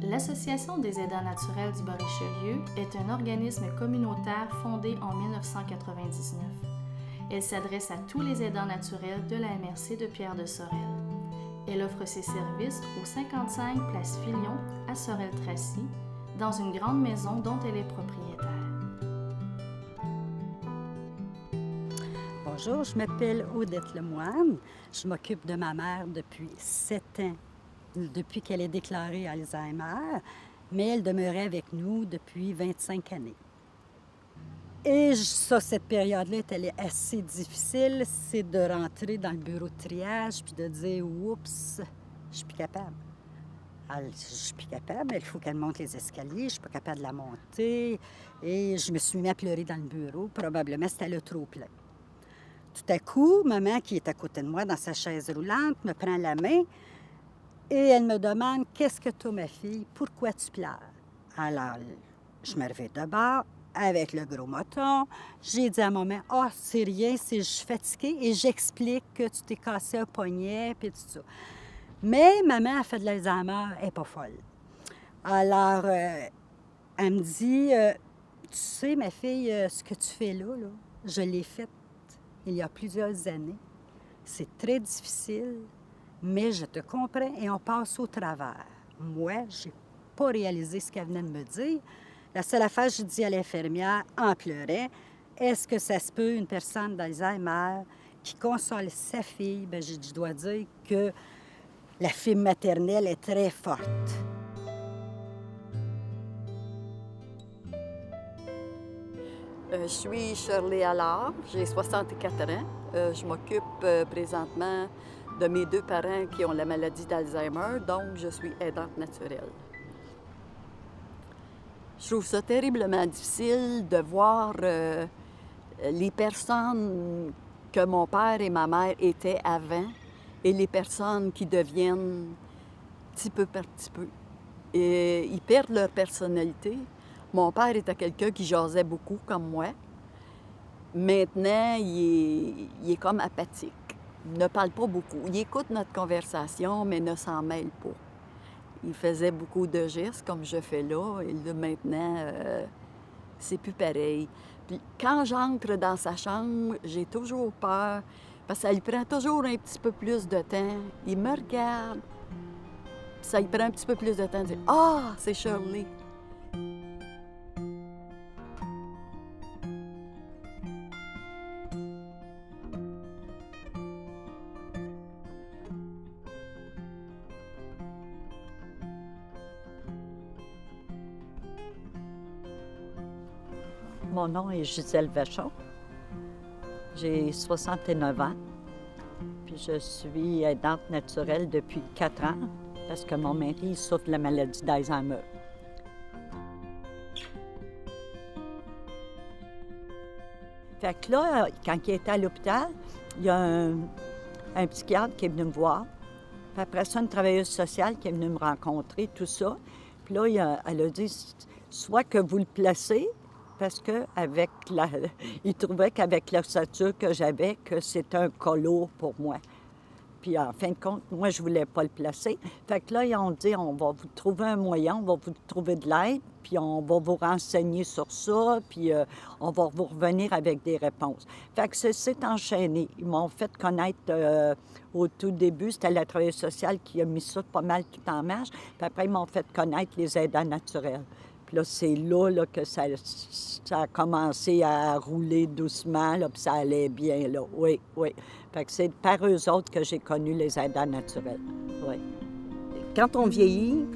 L'Association des aidants naturels du Bas-Richelieu est un organisme communautaire fondé en 1999. Elle s'adresse à tous les aidants naturels de la MRC de Pierre-de-Sorel. Elle offre ses services au 55 Place Filion à Sorel-Tracy, dans une grande maison dont elle est propriétaire. Bonjour, je m'appelle Odette Lemoine. Je m'occupe de ma mère depuis 7 ans, depuis qu'elle est déclarée Alzheimer, mais elle demeurait avec nous depuis 25 années. Et ça, cette période-là est assez difficile, c'est de rentrer dans le bureau de triage puis de dire « Oups, je suis plus capable ». Je suis plus capable, il faut qu'elle monte les escaliers, je suis pas capable de la monter. Et je me suis mis à pleurer dans le bureau, probablement c'était le trop plein. Tout à coup, maman, qui est à côté de moi dans sa chaise roulante, me prend la main et elle me demande « Qu'est-ce que tu as, ma fille? Pourquoi tu pleures? » Alors, je me réveille de bord avec le gros moton. J'ai dit à maman « Ah, c'est rien, je suis fatiguée. » Et j'explique que tu t'es cassé un poignet, puis tout ça. Mais maman a fait de l'Alzheimer, elle n'est pas folle. Alors, elle me dit « Tu sais, ma fille, ce que tu fais là, je l'ai fait il y a plusieurs années. C'est très difficile, mais je te comprends et on passe au travers. » Moi, je n'ai pas réalisé ce qu'elle venait de me dire. La seule affaire, je dis à l'infirmière, en pleurant, « Est-ce que ça se peut, une personne d'Alzheimer qui console sa fille? » Bien, je dois dire que la fibre maternelle est très forte. Je suis Shirley Allard, j'ai 64 ans. Je m'occupe présentement de mes 2 parents qui ont la maladie d'Alzheimer, donc je suis aidante naturelle. Je trouve ça terriblement difficile de voir les personnes que mon père et ma mère étaient avant et les personnes qui deviennent petit peu par petit peu. Et ils perdent leur personnalité. Mon père était quelqu'un qui jasait beaucoup, comme moi. Maintenant, il est comme apathique. Il ne parle pas beaucoup. Il écoute notre conversation, mais ne s'en mêle pas. Il faisait beaucoup de gestes, comme je fais là, et là, maintenant, c'est plus pareil. Puis quand j'entre dans sa chambre, j'ai toujours peur, parce que ça lui prend toujours un petit peu plus de temps. Il me regarde, puis ça lui prend un petit peu plus de temps de dire « Ah, c'est Shirley! » Mon nom est Gisèle Vachon. J'ai 69 ans. Puis je suis aidante naturelle depuis 4 ans parce que mon mari souffre de la maladie d'Alzheimer. Fait que là, quand il était à l'hôpital, il y a un psychiatre qui est venu me voir. Puis après ça, une travailleuse sociale qui est venue me rencontrer, tout ça. Puis là, elle a dit, soit que vous le placez, parce il trouvait qu'avec l'ossature que j'avais, que c'était un colo pour moi. Puis en fin de compte, moi, je voulais pas le placer. Fait que là, ils ont dit, on va vous trouver un moyen, on va vous trouver de l'aide, puis on va vous renseigner sur ça, puis on va vous revenir avec des réponses. Fait que c'est enchaîné. Ils m'ont fait connaître au tout début, c'était la travailleuse sociale qui a mis ça pas mal tout en marche. Puis après, ils m'ont fait connaître les aidants naturels. Puis là, c'est là que ça a commencé à rouler doucement, là, puis ça allait bien, là. Oui, oui. Fait que c'est par eux autres que j'ai connu les aidants naturels. Oui. Quand on vieillit,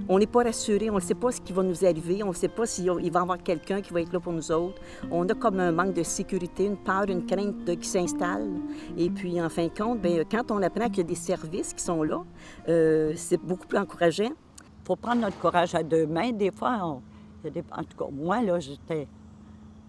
on n'est pas rassuré, on ne sait pas ce qui va nous arriver, on ne sait pas s'il va y avoir quelqu'un qui va être là pour nous autres. On a comme un manque de sécurité, une peur, une crainte qui s'installe. Et puis, en fin de compte, bien, quand on apprend qu'il y a des services qui sont là, c'est beaucoup plus encourageant. Il faut prendre notre courage à 2 mains. Des fois, en tout cas, moi, là, j'étais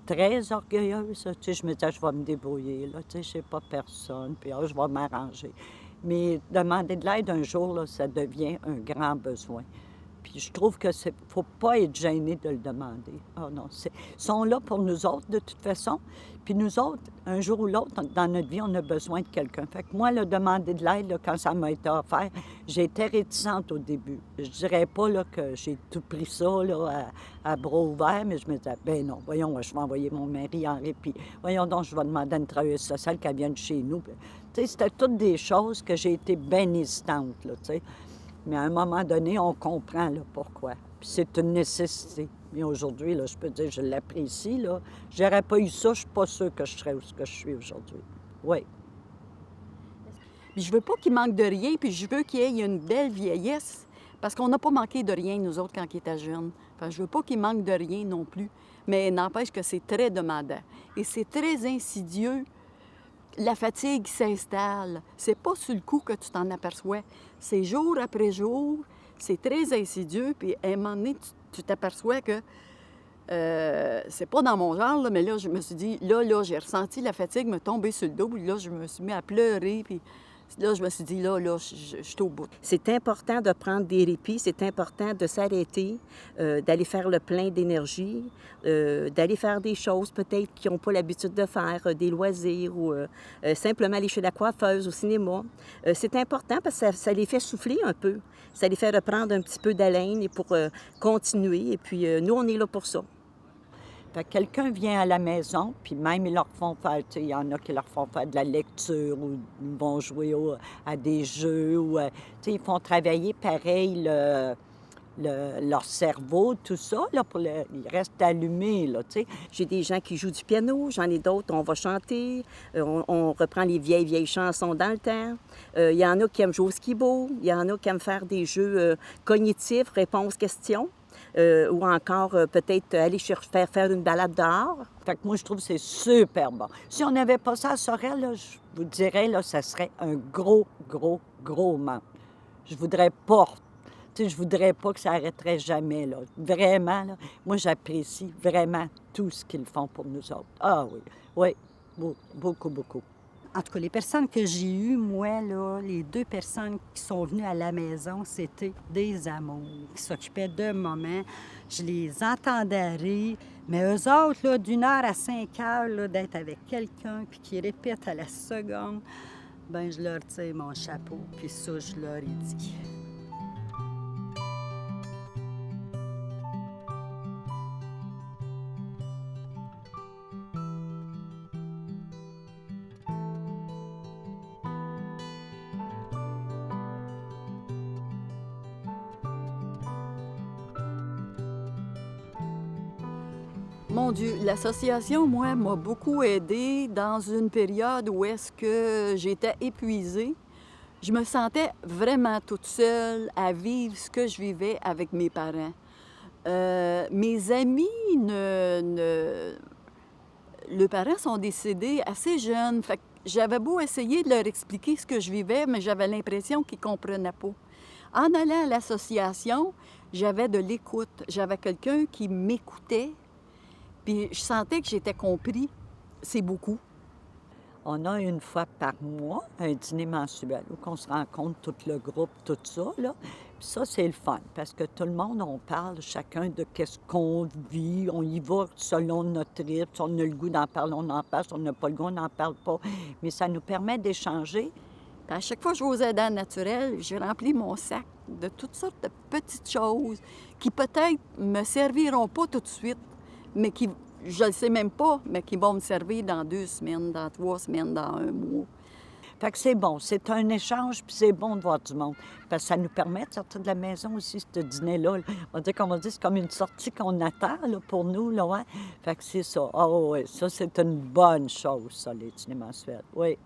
très orgueilleuse. Tu sais, je me disais, je vais me débrouiller, là, tu sais, je n'ai pas personne, puis je vais m'arranger. Mais demander de l'aide un jour, là, ça devient un grand besoin. Puis je trouve que c'est faut pas être gêné de le demander. Oh non, ils sont là pour nous autres, de toute façon. Puis nous autres, un jour ou l'autre, dans notre vie, on a besoin de quelqu'un. Fait que moi, le demander de l'aide, là, quand ça m'a été offert, J'ai été réticente au début. Je dirais pas là, que j'ai tout pris ça là, à bras ouverts, mais je me disais, ben non, voyons, je vais envoyer mon mari en répit. Voyons donc, je vais demander à une travailleuse sociale qu'elle vienne chez nous. Tu sais, c'était toutes des choses que j'ai été bien hésitante, là, tu sais. Mais à un moment donné, on comprend là, pourquoi. Puis c'est une nécessité. Mais aujourd'hui, là, je peux dire, je l'apprécie, là. J'aurais pas eu ça, je suis pas sûre que je serais où je suis aujourd'hui. Oui. Puis je veux pas qu'il manque de rien, puis je veux qu'il y ait une belle vieillesse, parce qu'on n'a pas manqué de rien, nous autres, quand il était jeune. Enfin, je veux pas qu'il manque de rien non plus, mais n'empêche que c'est très demandant. Et c'est très insidieux. La fatigue s'installe. C'est pas sur le coup que tu t'en aperçois. C'est jour après jour, c'est très insidieux, puis à un moment donné, tu t'aperçois que c'est pas dans mon genre, là, mais là, je me suis dit, là, j'ai ressenti la fatigue me tomber sur le dos, puis là, je me suis mis à pleurer, puis là, je me suis dit, là, je suis au bout. C'est important de prendre des répits, c'est important de s'arrêter, d'aller faire le plein d'énergie, d'aller faire des choses peut-être qu'ils n'ont pas l'habitude de faire, des loisirs ou simplement aller chez la coiffeuse, au cinéma. C'est important parce que ça les fait souffler un peu, ça les fait reprendre un petit peu d'haleine et pour continuer. Et puis, nous, on est là pour ça. Fait que quelqu'un vient à la maison, puis même ils leur font faire, tu sais, il y en a qui leur font faire de la lecture ou ils vont jouer à des jeux ou, tu sais, ils font travailler pareil leur cerveau, tout ça, là, ils restent allumés, là, tu sais. J'ai des gens qui jouent du piano, j'en ai d'autres, on va chanter, on reprend les vieilles chansons dans le temps. Il y en a qui aiment jouer au skibo, il y en a qui aiment faire des jeux cognitifs, réponses-questions. Ou encore peut-être aller faire une balade dehors. Fait que moi, je trouve que c'est super bon. Si on n'avait pas ça à Sorel, là, je vous dirais, là, ça serait un gros manque. Je voudrais pas, tu sais, je voudrais pas que ça arrêterait jamais, là. Vraiment, là, moi, j'apprécie vraiment tout ce qu'ils font pour nous autres. Ah oui, beaucoup. En tout cas, les personnes que j'ai eues, moi, là, les 2 personnes qui sont venues à la maison, c'était des amours qui s'occupaient d'un moment. Je les entendais rire, mais eux autres, là, d'1 heure à 5 heures, là, d'être avec quelqu'un puis qui répète à la seconde, ben je leur tire mon chapeau, puis ça, je leur ai dit. Mon Dieu, l'association, moi, m'a beaucoup aidée dans une période où est-ce que j'étais épuisée. Je me sentais vraiment toute seule à vivre ce que je vivais avec mes parents. Mes amis, leurs parents sont décédés assez jeunes. Fait que j'avais beau essayer de leur expliquer ce que je vivais, mais j'avais l'impression qu'ils ne comprenaient pas. En allant à l'association, j'avais de l'écoute. J'avais quelqu'un qui m'écoutait. Puis je sentais que j'étais compris. C'est beaucoup. On a 1 fois par mois un dîner mensuel où on se rencontre tout le groupe, tout ça, là. Puis ça, c'est le fun parce que tout le monde, on parle chacun de qu'est-ce qu'on vit. On y va selon notre rythme. Si on a le goût d'en parler, on en parle. Si on n'a pas le goût, on n'en parle pas. Mais ça nous permet d'échanger. Puis à chaque fois que je vais aux aidants naturels, j'ai rempli mon sac de toutes sortes de petites choses qui peut-être me serviront pas tout de suite, mais qui, je ne le sais même pas, mais qui vont me servir dans 2 semaines, dans 3 semaines, dans 1 mois. Fait que c'est bon, c'est un échange, puis c'est bon de voir du monde. Parce que ça nous permet de sortir de la maison aussi, ce dîner-là. On dit, comme on dit, c'est comme une sortie qu'on attend là, pour nous, là, ouais. Fait que c'est ça. Ah oui, ça, c'est une bonne chose, ça, les dîners mensuels, oui.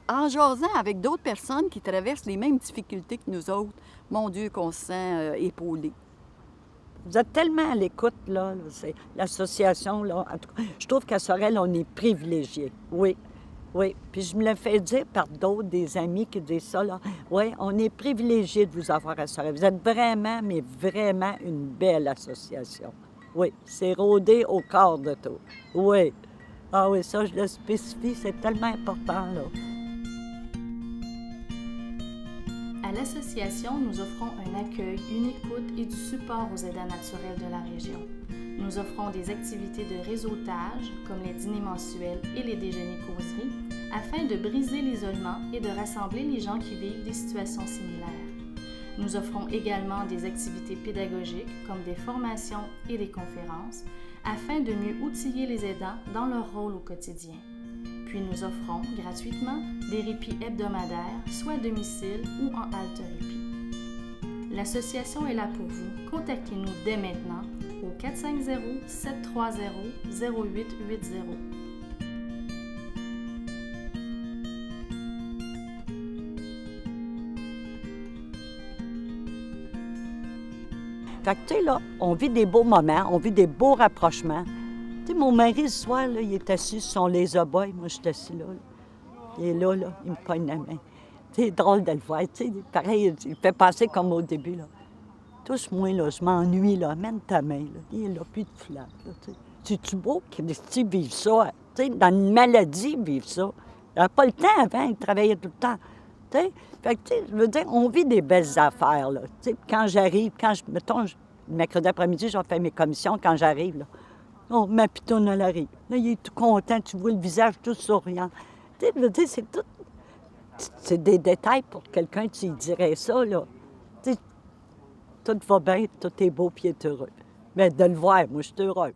En jasant avec d'autres personnes qui traversent les mêmes difficultés que nous autres, mon Dieu, qu'on se sent épaulé. Vous êtes tellement à l'écoute, là, c'est l'association, là. En tout cas, je trouve qu'à Sorel, on est privilégiés. Oui. Puis je me le fais dire par d'autres, des amis qui disent ça, là. Oui, on est privilégiés de vous avoir à Sorel. Vous êtes vraiment, mais vraiment une belle association. Oui, c'est rodé au quart de tour. Oui. Ah oui, ça, je le spécifie, c'est tellement important, là. À l'association, nous offrons un accueil, une écoute et du support aux aidants naturels de la région. Nous offrons des activités de réseautage, comme les dîners mensuels et les déjeuners-causeries, afin de briser l'isolement et de rassembler les gens qui vivent des situations similaires. Nous offrons également des activités pédagogiques comme des formations et des conférences afin de mieux outiller les aidants dans leur rôle au quotidien. Puis nous offrons gratuitement des répits hebdomadaires, soit à domicile ou en halte-répit. L'association est là pour vous. Contactez-nous dès maintenant au 450-730-0880. Fait que, tu sais, là, on vit des beaux moments, on vit des beaux rapprochements. Tu sais, mon mari, ce soir, là, il est assis sur son laser-boy. Moi, je suis assis là, là. Il est là, là, il me pogne la main. C'est drôle de le voir, tu sais. Pareil, il fait passer comme au début, là. Touche-moi, là, je m'ennuie, là. Amène ta main, là. Il est là, plus de flatte, là, tu sais. C'est-tu beau que Christy vive ça? Tu sais, dans une maladie, vivre ça. Il n'avait pas le temps avant, il travaillait tout le temps. Tu sais, fait que, tu sais, je veux dire, on vit des belles affaires, là. Tu sais, quand j'arrive, mettons, le mercredi après-midi, je vais faire mes commissions, quand j'arrive, là. Oh, ma pitoune, elle arrive. Là, il est tout content, tu vois le visage tout souriant. Tu sais, je veux dire, c'est tout... C'est des détails pour quelqu'un, tu lui dirais ça, là. Tu sais, tout va bien, tout est beau, puis il est heureux. Mais de le voir, moi, je suis heureuse.